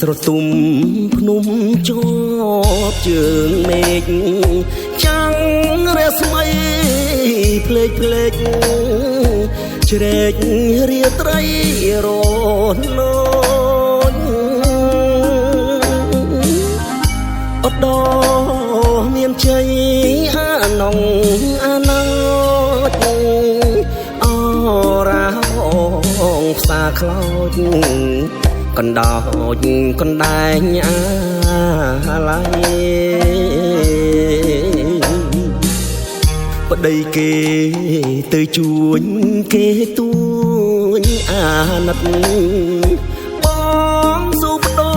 ស្រទុំភ្នំជាប់ជើងមេឃចាំងរស្មីភ្លេចភ្លេចជ្រែករាត្រីរននអត់ដល់មានជ័យអានងអាណងអរាងផ្សាខ្លោចកណ្ដោចកណ្ដែងអាឡ័យប្តីគេទៅជួញគេទួញអាណិតបងសុបដោ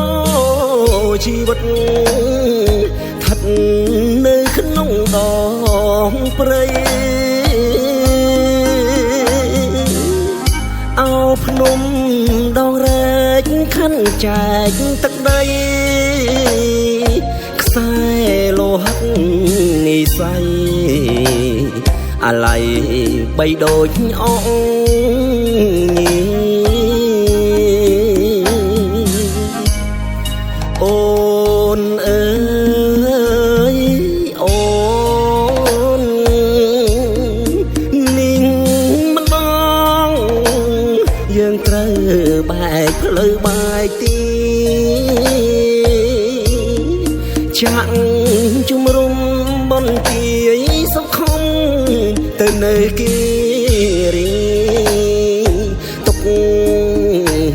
ជីវិតឋិតនៅក្នុងដងព្រៃអោភ្នំដងរែកខិនចែកទឹកដីខ្សែលោហិតនិស័យអាឡ័យបីដូចអងអូនអើយអូននាងមិនបងយើងត្រូវបែកផ្លូវបាយទីចាក់ជំរុំបនទាយសុខំទៅនៅគិរីទុក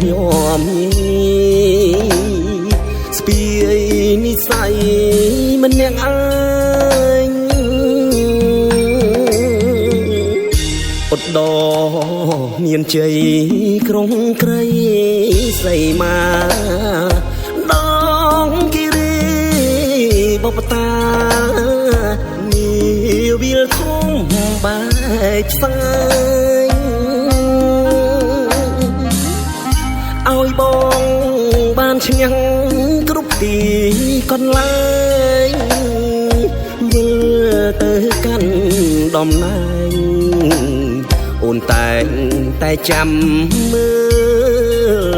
ញោមស្ពាយនិស័យមិនអ្នកអើញអត់ដមានជ័យក្រុងក្រៃសីមាដងគិរីបបតានីវិលធំបែកផ្សាយឲ្យបងបានឈ្នះគ្រប់ទីកន្លែងវិលទៅកាន់ដំណែងអូនតែចាំមើ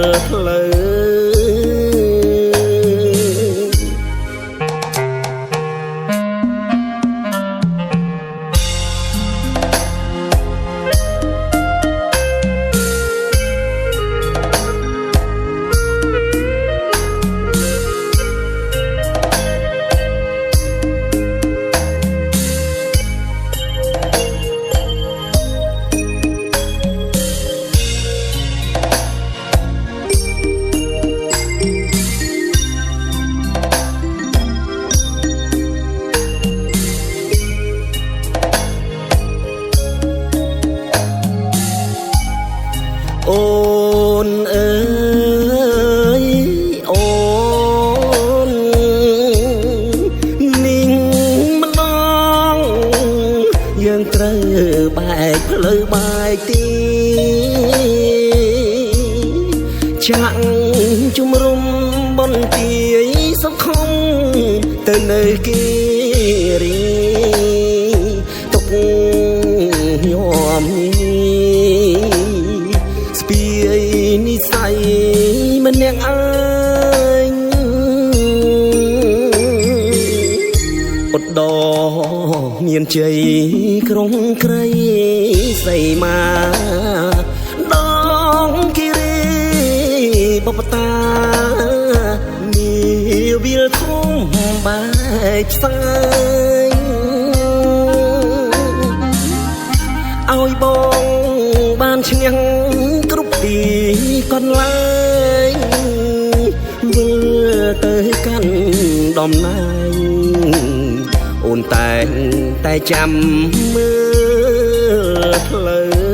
លផ្លូវអូនអើយអូននាងមិនបងយើងត្រូវបែកផ្លូវបាយទីចាក់ជំរុំបនទាយសុខំទៅនៅគិរីទុកញោមនិស័យមិនអ្នកអើញអត់ដមានជ័យក្រុងក្រៃសីមាដងគិរីបបតានីវិលធំបែកផ្សាយឲ្យបងបានឈ្នះគ្រប់ទីកន្លែងវិលទៅកាន់ដំណែងអូនតែចាំមើលផ្លូវ